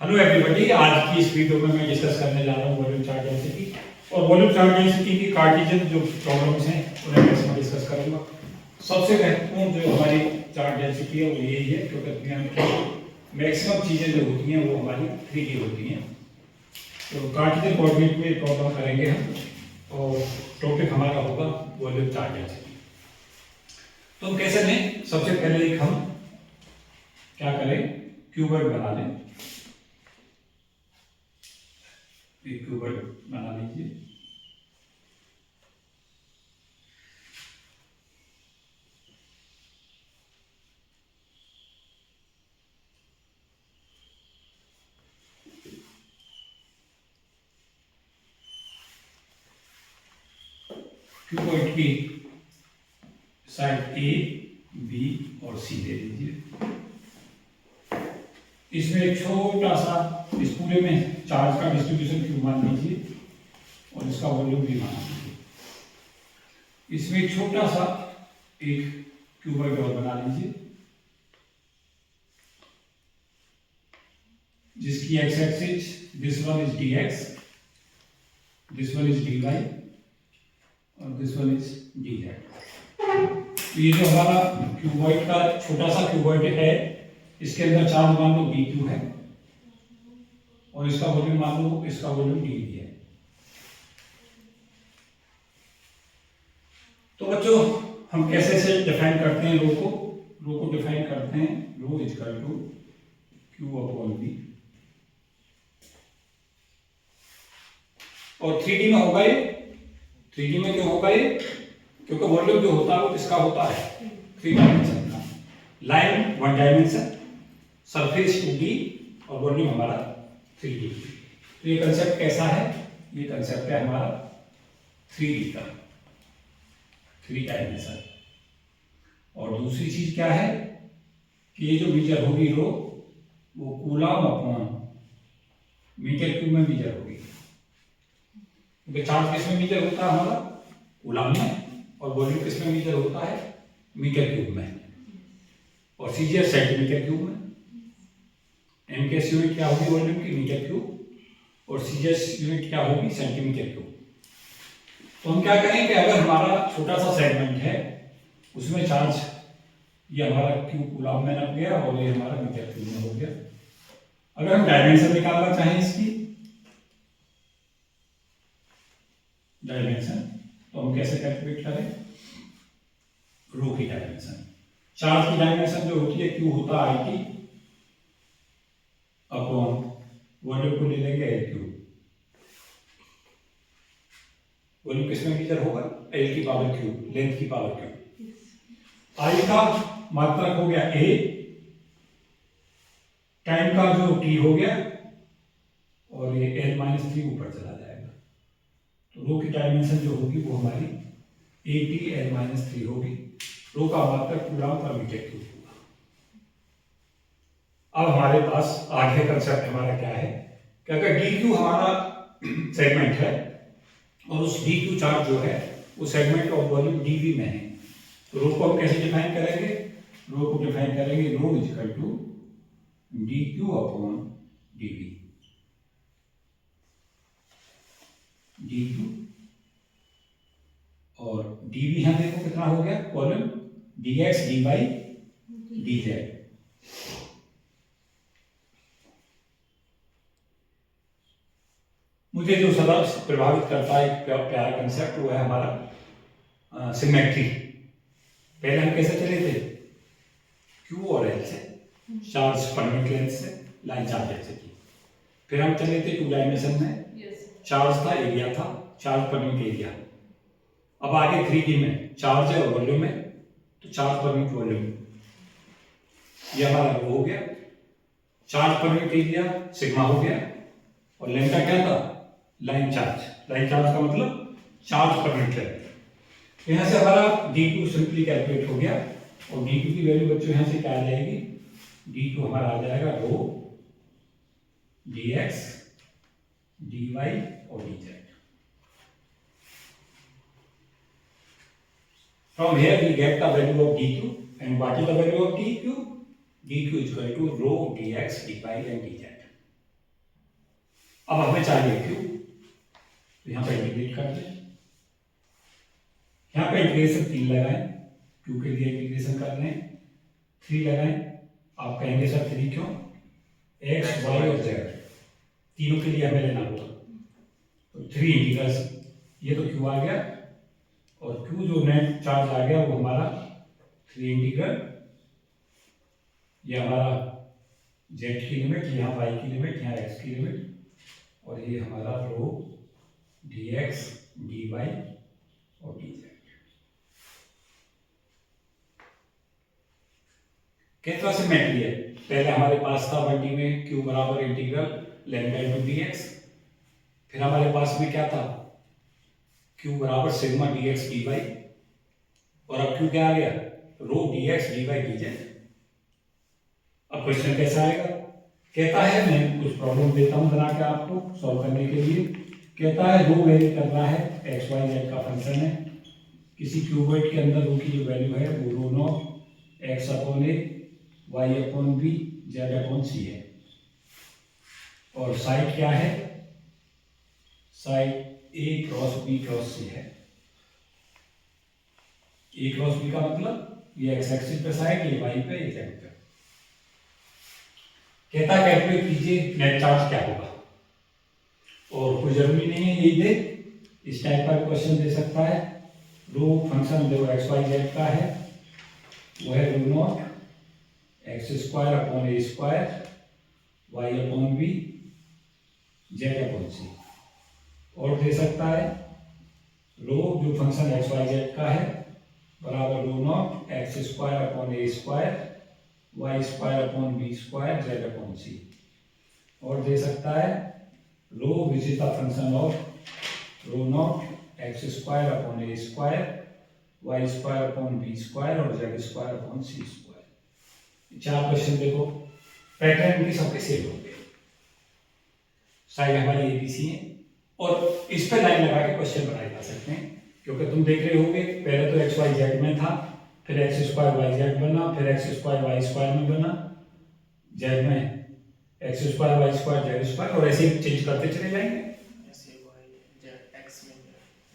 Hello everybody, आज की इस वीडियो में मैं डिस्कस करने जा रहा हूँ वॉल्यूम चार्ट डेंसिटी और वॉल्यूम चार्ट डेंसिटी की कार्टेशियन जो प्रॉब्लम्स हैं उन्हें मैं इसमें डिस्कस करूंगा। सबसे महत्वपूर्ण जो हमारी चार्ट डेंसिटी है वो यही है, क्योंकि दुनिया में मैक्सिमम चीज़ें जो होती हैं वो हमारी 3D होती हैं। तो कार्टेशियन कोऑर्डिनेट में प्रॉब्लम करेंगे हम और टॉपिक हमारा होगा वॉल्यूम चार्ट डेंसिटी। तो हम कैसे लें? सबसे पहले एक हम क्या करें, क्यूबॉइड बना लें। एक क्यूबॉइड बना लीजिए। क्यूबॉइड की साइड ए, बी और सी दे दीजिए। इसमें एक छोटा सा, इस पूरे में चार्ज का डिस्ट्रीब्यूशन क्यू मान लीजिए और इसका वॉल्यूम भी मान लीजिए। इसमें एक छोटा सा एक क्यूबॉइड और बना लीजिए जिसकी x axis this one is d x, this one is d Y और this one is d z. ये जो हमारा क्यूबॉइड का छोटा सा क्यूबॉइड है, इसके अंदर चार्ज मान लो बी क्यू है और इसका वॉल्यूम मान लो, इसका वॉल्यूम डी वी है। तो बच्चों हम कैसे से डिफाइन करते हैं रो को डिफाइन करते हैं rho equal to q upon b. और 3D में होगा ये, 3D में क्यों होगा ये? क्योंकि वॉल्यूम जो होता है वो किसका होता है? 3 डायमेंशन का। लाइन 1 डायमेंशन, सरफेस 2D और वॉल्यूम हमारा 3D। तो ये कंसेप्ट कैसा है? ये कंसेप्ट है हमारा 3D का, 3 डायमेंशन। और दूसरी चीज क्या है कि ये जो मीटर होगी रो, वो कूलम अपॉन मीटर क्यूब में मीटर होगी। क्योंकि चार्ज किसमें मीटर होता है? हमारा कूलम में। और वॉल्यूम किसमें मीटर होता है? मीटर क्यूब में। और सीजीएस सेंटीमीटर क्यूब में। एम के यूनिट क्या होगी वॉल्यूम की? Meter cube. और सीजीएस यूनिट क्या होगी? Centimeter cube. तो हम क्या करें कि अगर हमारा छोटा सा सेगमेंट है, उसमें चार्ज ये हमारा क्यूब कूलम में नप गया और ये हमारा मीटर क्यूब में हो गया। अगर हम डायमेंशन निकालना चाहें इसकी डायमेंशन, तो हम कैसे कैलकुलेट करें? रो की डायमेंशन, चार्ज की डायमेंशन जो होती है क्यू होता है आई टी अपॉन वॉल्यूम को ले लेंगे एल क्यू। वॉल्यूम किसमें मीटर होगा? एल की पावर क्यू, लेंथ की पावर क्यू। आई का मात्रक हो गया ए, टाइम का जो टी हो गया और ये एल माइनस 3 ऊपर चला जाएगा। तो रो की डायमेंशन जो होगी वो हमारी ए टी एल माइनस 3 होगी। रो का मात्रक कूलम पर मीटर क्यूब होगा। अब हमारे पास आगे कंसेप्ट हमारा क्या है कि अगर डी क्यू हमारा सेगमेंट है और उस डी क्यू चार्ज जो है वो सेगमेंट ऑफ वॉल्यूम डीवी में है, तो रो को हम कैसे डिफाइन करेंगे? रो को डिफाइन करेंगे rho equal to d q upon dv. D q और डीवी यहाँ देखो कितना हो गया volume, d x d y d z. मुझे जो सदा प्रभावित करता है एक प्यारा कंसेप्ट वो है हमारा सिमेट्री। पहले हम कैसे चले थे? क्यू और एल से, चार्ज पर यूनिट लेंथ से लाइन चार्ज ऐसे की। फिर हम चले थे 2 डायमेंशन में, चार्ज था, एरिया था, चार्ज पर यूनिट एरिया। अब आगे 3D में चार्ज है और वॉल्यूम है, तो चार्ज पर यूनिट वॉल्यूम। ये हमारा रो हो गया, charge per unit area sigma हो गया और लैम्डा क्या था? Line charge. लाइन चार्ज का मतलब चार्ज पर यूनिट लेंथ। यहाँ से हमारा d2 सिंपली कैलकुलेट हो गया और d2 की वैल्यू बच्चों यहाँ से क्या आ जाएगी? d2 हमारा आ जाएगा रो dx dy और dz। From here we get the value of dq, and what is the value of dq? dq is equal to rho dx dy and dz. अब हमें चाहिए क्यू, तो यहाँ पे इंटीग्रेट कर दें। यहाँ पे इंटीग्रेशन 3 लगाएं, क्यू के लिए इंटीग्रेशन कर रहे हैं 3 लगाएं। आप कहेंगे सर 3 क्यों? एक्स वाई और जेड तीनों के लिए हमें लेना होगा, तो 3 इंटीग्रल, ये तो क्यू आ गया, और क्यू जो नेट चार्ज आ गया वो हमारा 3 इंटीग्रल, ये हमारा जेड की लिमिट, यहाँ वाई की लिमिट, यहाँ एक्स की लिमिट, और ये हमारा rho d x d Y और डी जेड। कितना सिमेट्री है? पहले हमारे पास था 1D में क्यू बराबर integral lambda into d x, फिर हमारे पास में क्या था? क्यू बराबर sigma d x d Y, और अब क्यू क्या आ गया? Rho d x d y d z. अब क्वेश्चन कैसा आएगा? कहता है, मैं कुछ प्रॉब्लम देता हूं बना के आपको सॉल्व करने के लिए। कहता है रो वेरी कर रहा है, एक्स वाई जेड का फंक्शन है, किसी क्यूबॉइड के अंदर रो की जो वैल्यू है वो rho not x upon a y upon b z upon c है, और साइड क्या है? Side a cross b cross c है। ए क्रॉस बी का मतलब ये एक्स एक्सिस पे साइड, ये वाई पे, ये जेड पे। कहता है कैलकुलेट कीजिए नेट चार्ज क्या होगा, और कोई जरूरी नहीं है यही दे, इस टाइप का क्वेश्चन दे सकता है। रो फंक्शन जो एक्स वाई जेड का है वो है rho not x square upon a square y upon b z upon c, और दे सकता है रो जो फंक्शन एक्स वाई जेड का है बराबर rho not x square upon a square y square upon b square z upon c, और दे सकता है rho which is the function of rho not x square upon a square y square upon b square और z square upon c square. 4 question देखो, pattern की सबके same होंगे, side हमारी एबीसी है, और इस पे लाइन लगा के क्वेश्चन बनाए जा सकते हैं, क्योंकि तुम देख रहे होगे पहले तो एक्स वाई जेड में था, फिर एक्स स्क्वायर वाई जेड बना, फिर एक्स स्क्वायर वाई स्क्वायर में बना, जेड में x square y square z square, और ऐसे ही चेंज करते चले जाएंगे।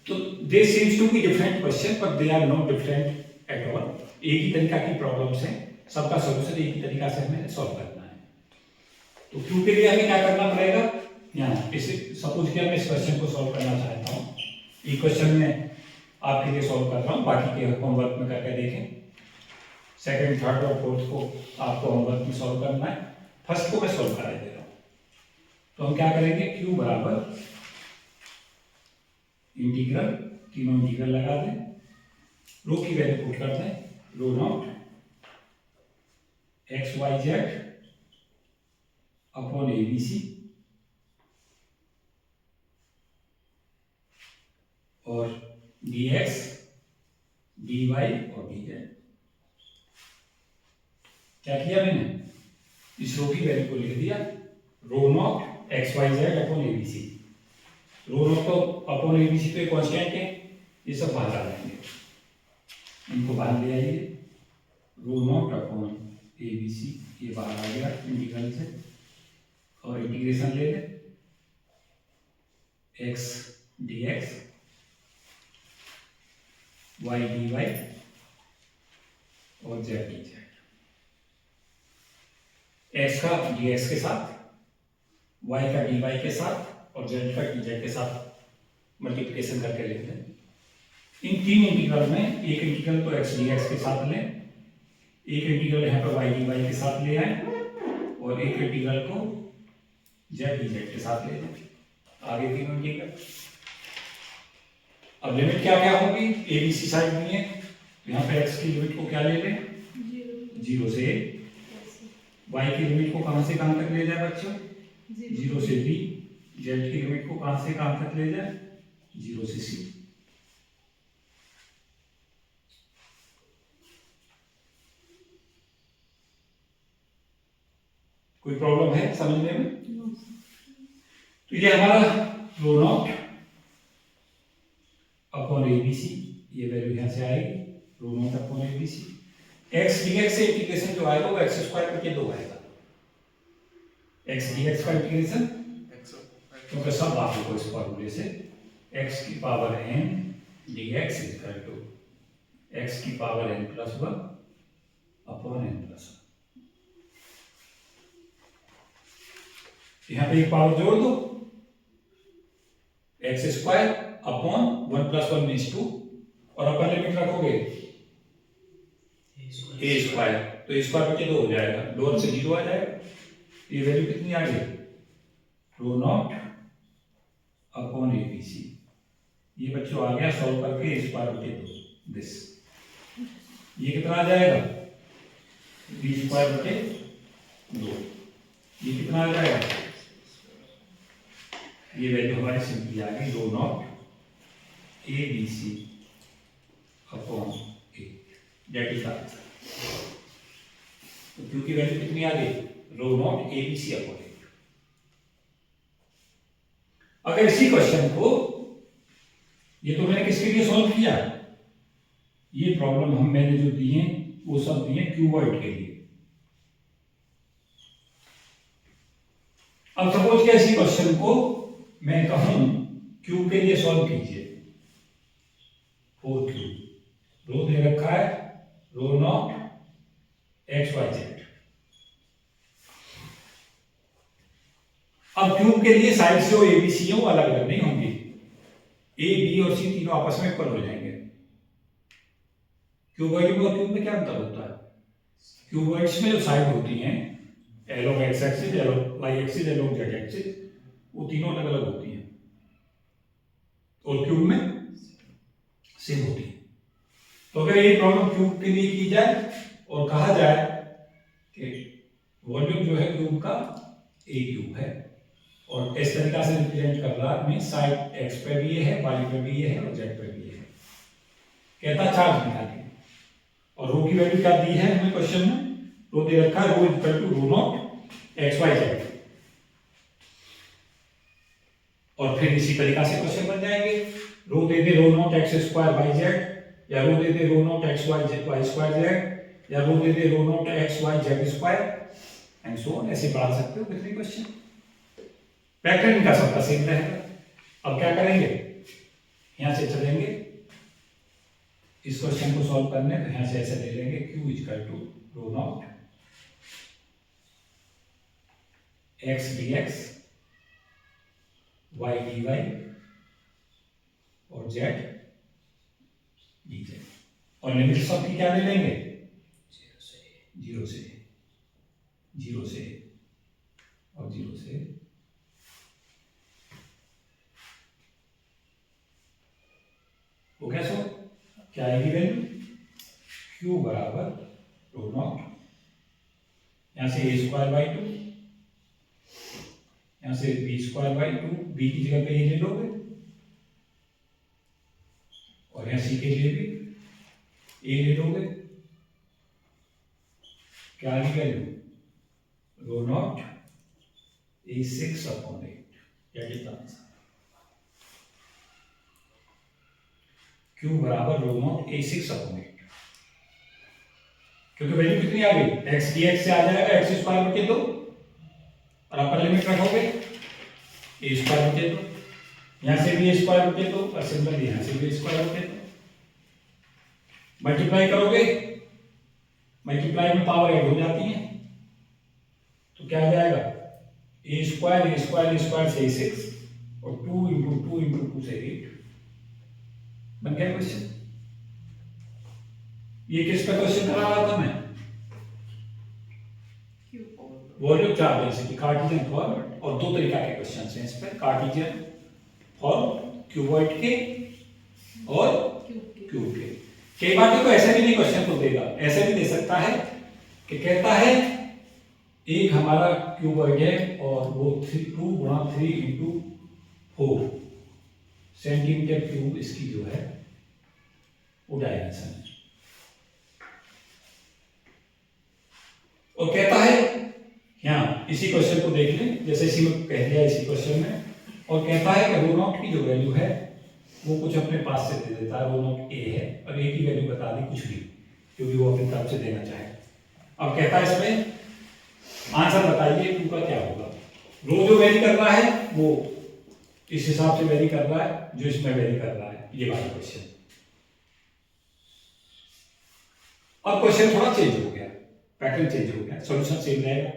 तो they seems to be different question but they are not different at all. एक ही तरीका की प्रॉब्लम्स हैं, सबका सॉल्यूशन एक ही तरीका से हमें सॉल्व करना है। तो क्यों के लिए हमें क्या करना पड़ेगा? यहाँ इसे सपोज कि मैं इस क्वेश्चन को सॉल्व करना चाहता हूँ, ये क्वेश्चन में आपके लिए सॉल्व कर रहा हूँ, बाकी के होमवर्क में करके देखें। सेकंड, थर्ड और फोर्थ को आपको होमवर्क में सॉल्व करना है, फर्स्ट को मैं सॉल्व करा दे रहा हूँ। तो हम क्या करेंगे? क्यू बराबर इंटीग्रल, तीनों इंटीग्रल लगा दें, रो की वैल्यू पुट कर दें, rho not x y z upon a b c, और डी एक्स डी वाई और डी जेड। क्या किया मैंने? इस रो की वैल्यू को लिख दिया, rho not x y z upon a b c. Rho naught तो अपॉन ए बी सी पे कांस्टेंट है, ये सब बाहर आ जाएंगे, इनको बाहर ले आइए, rho not upon a b c ये बाहर आ गया इंटीग्रल से, और इंटीग्रेशन ले ले X D X Y D Y और जेड डी जेड। एक्स का डी एक्स के साथ, वाई का डी वाई के साथ और जेड का डी जेड के साथ मल्टीप्लिकेशन करके लिख दें। इन 3 इंटीग्रल में एक इंटीग्रल को एक्स डी एक्स के साथ लें, एक इंटीग्रल यहाँ पर वाई डी वाई के साथ ले आए, और एक इंटीग्रल को जेड डी जेड के साथ ले लें। आगे 3 इंटीग्रल। अब लिमिट क्या क्या होगी? ए बी सी साइड में है, तो यहाँ पे एक्स की लिमिट को क्या ले लें? 0 से a। वाई की लिमिट को कहां से कहां तक ले जाए बच्चों? 0 से b। जेड की लिमिट को कहां से कहां तक ले जाए? 0 से c। कोई प्रॉब्लम है समझने में? तो ये हमारा rho not upon a b c, ये वैल्यू यहां से आएगी, rho not upon a b c. X D x से इंटीग्रेशन जो आएगा वो एक्स स्क्वायर करके 2 आएगा। एक्स डी एक्स का इंटीग्रेशन क्योंकि सब लागू को इस फॉर्मूले से x की power n dx equal to x की power n plus 1 upon n plus 1। यहाँ पे एक पावर जोड़ दो, x square upon 1 plus 1 means 2, और अपर लिमिट रखोगे ए स्क्वायर, तो ए स्क्वायर बटे 2 हो जाएगा, 2 से 0 आ जाएगा। ये वैल्यू कितनी आ गई, rho not upon a b c. ये बच्चों आ गया सॉल्व करके ए स्क्वायर बटे 2 दिस। ये कितना आ जाएगा, बी स्क्वायर बटे 2। ये कितना आ जाएगा, ये वैल्यू हमारी सिंपली आ गई rho not a b c upon a, that is answer. तो क्यू की वैल्यू कितनी आ गई, rho not a b c upon a. अगर इसी क्वेश्चन को, ये तो मैंने किसके लिए सॉल्व किया, ये प्रॉब्लम हम मैंने जो दी है वो सब दिए क्यूबॉइड के लिए। अब सपोज कि इसी क्वेश्चन को मैं कहूं क्यूब के लिए सॉल्व कीजिए, 4 क्यूब, रो दे रखा है rho not x y Z. अब क्यूब के लिए साइड से ए बी सी है वो अलग अलग नहीं होंगी, ए बी और सी तीनों आपस में इक्वल हो जाएंगे। क्यूबॉइड और क्यूब में क्या अंतर होता है, क्यूबॉइड्स में जो साइड होती हैं along X axis, along Y axis, along Z axis, वो तीनों अलग अलग होती हैं, और क्यूब में सेम होती है। तो अगर ये प्रॉब्लम क्यूब के लिए की जाए और कहा जाए कि वॉल्यूम जो है क्यूब का ए क्यूब है, और इस तरीका से रिप्रेजेंट कर रहा है, साइड एक्स पे भी ये है, वाई पे भी ये है और जेड पे भी ये है। कहता चार्ज निकालिए, और रो की वैल्यू क्या दी है हमें क्वेश्चन में, रो दे रखा है rho equal to rho not x y z. और फिर इसी तरीका से क्वेश्चन बन जाएंगे, रो दे दे rho not x square y z, या रो दे दे rho not x y z y square z, या रो दे दे rho not x y z square and so on. ऐसे बढ़ा सकते हो कितने क्वेश्चन, पैटर्न इनका सबका सेम रहेगा। अब क्या करेंगे, यहां से चलेंगे इस क्वेश्चन को सॉल्व करने, तो यहां से ऐसे ले लेंगे Q equal to rho not X D X Y D Y और जेड डी जेड, और लिमिट सबकी क्या ले लेंगे, जीरो से और जीरो से। वो कैसे, क्या आएगी वैल्यू, क्यू बराबर रो नॉट, यहां से ए स्क्वायर बाई 2, यहां से बी स्क्वायर बाई 2, बी की जगह पे ये ले लोगे, और यहां सी के लिए भी ए ले लोगे, क्या आएगी value, rho not A 6 upon 8, that is answer. Q बराबर रो नॉट ए 6 अपॉन 8, क्योंकि वैल्यू कितनी आ गई, एक्स डी एक्स से आ जाएगा एक्स स्क्वायर बटे 2, और अपर लिमिट रखोगे ए स्क्वायर बटे 2, यहां से भी ए स्क्वायर बटे 2, और सिंपल यहां से भी ए स्क्वायर बटे 2, मल्टीप्लाई करोगे, मल्टीप्लाई में पावर ऐड हो जाती है, तो क्या आ जाएगा, ए स्क्वायर से 6, और 2 इंटू 2 से 8 बन गया क्वेश्चन। ये किस पे क्वेश्चन करा रहा था मैं, volume charge density Cartesian form, और दो तरीका के क्वेश्चन हैं इस पे, कार्टेशियन फॉर्म क्यूबॉइड के और क्यूब के। कई बार तो ऐसे भी नहीं क्वेश्चन को देगा, ऐसे भी दे सकता है कि कहता है एक हमारा क्यूबॉइड है और वो 2 गुणा 3 इंटू 4 सेंटीमीटर क्यूब इसकी जो है वो डायमेंशन है, और कहता है यहाँ इसी क्वेश्चन को देख लें, जैसे इसी में कह दिया इसी क्वेश्चन में, और कहता है कि रो नॉट की जो वैल्यू है वो कुछ अपने पास से दे देता है, रो नॉट ए है और ए की वैल्यू बता दी कुछ भी, क्योंकि वो अपनी तरफ से देना चाहे। अब कहता है इसमें आंसर बताइए क्यू का क्या होगा, रो जो वेरी कर रहा है वो इस हिसाब से वेरी कर रहा है जो इसमें वेरी कर रहा है, ये वाला क्वेश्चन। अब क्वेश्चन थोड़ा चेंज हो गया, पैटर्न चेंज हो गया, सॉल्यूशन सेम रहेगा।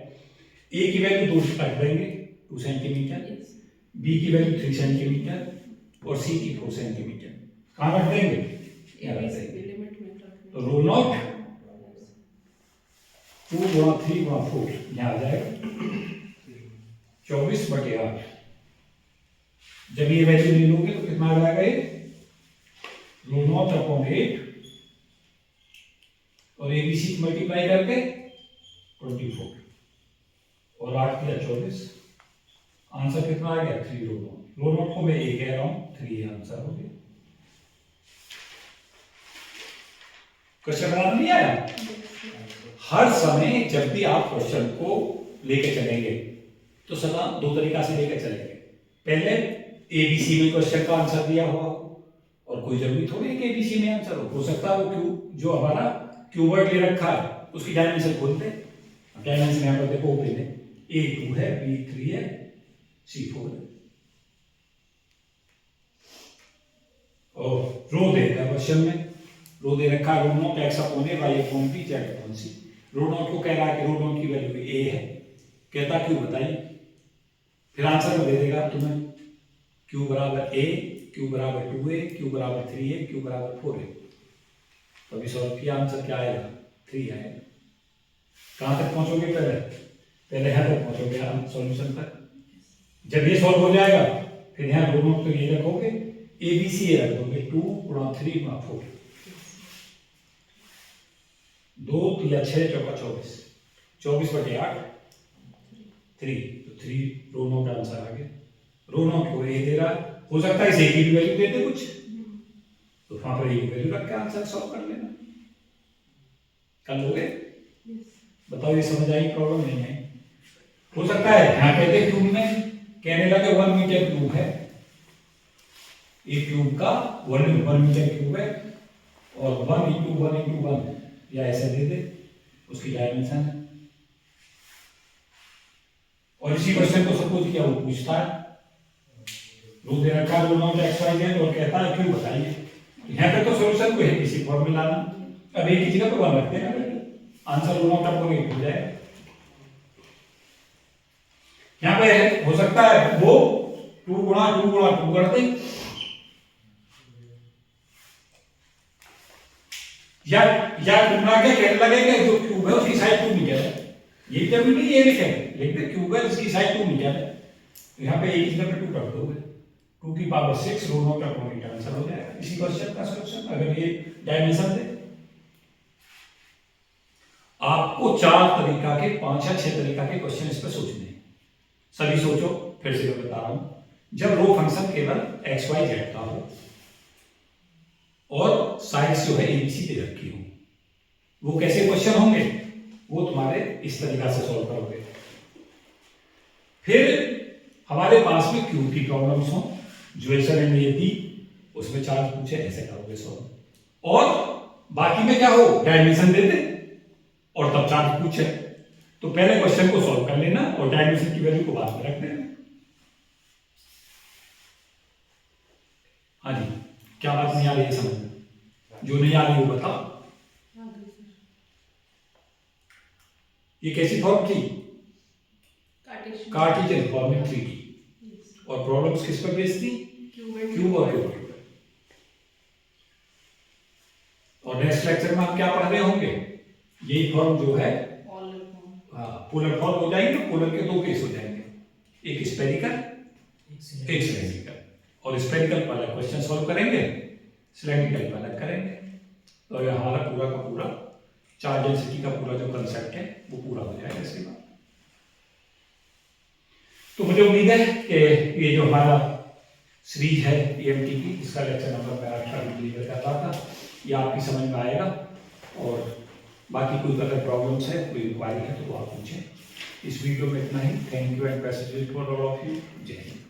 ए की वैल्यू 2 रख देंगे 2 सेंटीमीटर, बी की वैल्यू 3 सेंटीमीटर और सी की 4 सेंटीमीटर। कहाँ रख देंगे? यहाँ रख देंगे। तो रो नॉट 2 गुणा 3 गुणा 4 यहाँ आ जाएगा 24/8। जब ये वैल्यू ले लोगे तो कितना आ जाएगा ये? रो नॉट अपॉन 8 और एबीसी मल्टीप्लाई करके 24 और 8 किया 24। आंसर कितना आ गया? 3 रो नॉट। रो नॉट को मैं ए कह रहा हूं, 3 आंसर हो गया। क्वेश्चन बनाना नहीं आया? हर समय जब भी आप क्वेश्चन को लेके चलेंगे तो सदा 2 तरीका से लेके चलेंगे। पहले एबीसी में क्वेश्चन का आंसर दिया हुआ और कोई जरूरी थोड़ी है कि एबीसी में आंसर हो सकता है वो क्यू जो हमारा क्यूवर्ड ले रखा है उसकी डायमेंशन खोलते हैं। डायमेंशन यहां पर देखो ओपन है, ए 2 है, बी 3 है, सी 4 है। और रो देगा क्वेश्चन में, रो दे रखा है rho not x upon a y upon b z upon c. Rho naught को कह रहा है कि रो नॉट की वैल्यू ए है, कहता क्यों बताइए, फिर आंसर में दे देगा तुम्हें क्यू बराबर ए, क्यू बराबर 2a, क्यू बराबर 3a, क्यू बराबर 4a। तो अभी सॉल्व किया, आंसर क्या आएगा? 3 आएगा। कहां तक पहुंचोगे? पहले यहां तक पहुंचोगे हम सॉल्यूशन तक। जब ये सॉल्व हो जाएगा फिर यहां रो नॉट तो ये रखोगे, ए बी सी रख दोगे 2 गुणा 3 गुणा 4। 2 3 6 चौका 24, 24/8 3, तो 3 रो नॉट आंसर आ गया। रो नॉट को ए दे रहा है, हो सकता है इसे की भी वैल्यू दे दे कुछ, तो वहां पर ये वैल्यू रख के आंसर सॉल्व कर लेना। कर लोगे? बताओ ये समझ आई प्रॉब्लम? नहीं है? हो सकता है यहां कहते क्यूब में कहने लगे 1 मीटर क्यूब है, एक क्यूब का 1 मीटर क्यूब है और 1 × 1 × 1 या ऐसा दे दे उसकी डायमेंशन है। और इसी क्वेश्चन को सपोज किया वो पूछता है रो दे रखा है rho not x y z और कहता है क्यों बताइए। यहाँ पे तो सॉल्यूशन को है किसी फॉर्मूला में, अब एक ही जगह पे 1 रखते हैं, आंसर रो नॉट अपॉन 8 हो जाए। यहाँ पे हो सकता है वो 2 गुणा 2 कर दे, या गुणा के कहने लगेगा जो क्यूब है उसकी साइड 2 मीटर है, ये जब नहीं ये लिखते क्यूब है उसकी साइड 2 मीटर है, तो यहाँ पे एक ही जगह पे 2 रख दोगे 2 की power 6 rho not upon 8 answer हो जाएगा इसी क्वेश्चन का सॉल्यूशन। अगर ये डायमेंशन दे आपको 4 तरीका के 5 या 6 तरीका के क्वेश्चन इस पर सोचने हैं, सभी सोचो। फिर से मैं बता रहा हूं, जब रो फंक्शन केवल एक्स वाई जेड का हो और साइड्स जो है एबीसी दे रखी हो, वो कैसे क्वेश्चन होंगे, वो तुम्हारे इस तरीका से सॉल्व करोगे। फिर हमारे पास में क्यूब की प्रॉब्लम्स हो, ज्वेसन एंड नियति उसमें चार्ज पूछे ऐसे करोगे सॉल्व, और बाकी में क्या हो डायमेंशन दे दे और तब चार्ज पूछे तो पहले क्वेश्चन को सॉल्व कर लेना और डायमेंशन की वैल्यू को बाद में रख देना। हाँ जी, क्या बात नहीं आ रही है समझ में? जो नहीं आ रही वो बताओ। ये कैसी फॉर्म थी? कार्टेशियन फॉर्म में 3D, और प्रॉब्लम्स किस पर बेस्ड थी? क्यूब और क्यूब। और नेक्स्ट लेक्चर में हम क्या पढ़ रहे होंगे? यही फॉर्म जो है पोलर फॉर्म हो जाएंगे। पोलर के 2 केस हो जाएंगे, एक स्फेरिकल एक सिलेंड्रिकल, और स्फेरिकल वाला क्वेश्चन सॉल्व करेंगे, सिलेंड्रिकल वाला करेंगे। तो ये हमारा पूरा का पूरा चार्ज डेंसिटी का पूरा जो कंसेप्ट है वो पूरा हो जाएगा इसके बाद। तो मुझे उम्मीद है कि ये जो हमारा सीरीज है EMT की, इसका लेक्चर नंबर मैं 18 डिलीवर कर रहा था, ये आपकी समझ में आएगा। और बाकी कोई अगर प्रॉब्लम्स है, कोई इंक्वायरी है तो आप पूछें। इस वीडियो में इतना ही। Thank you and best wishes for all of you. जय हिंद।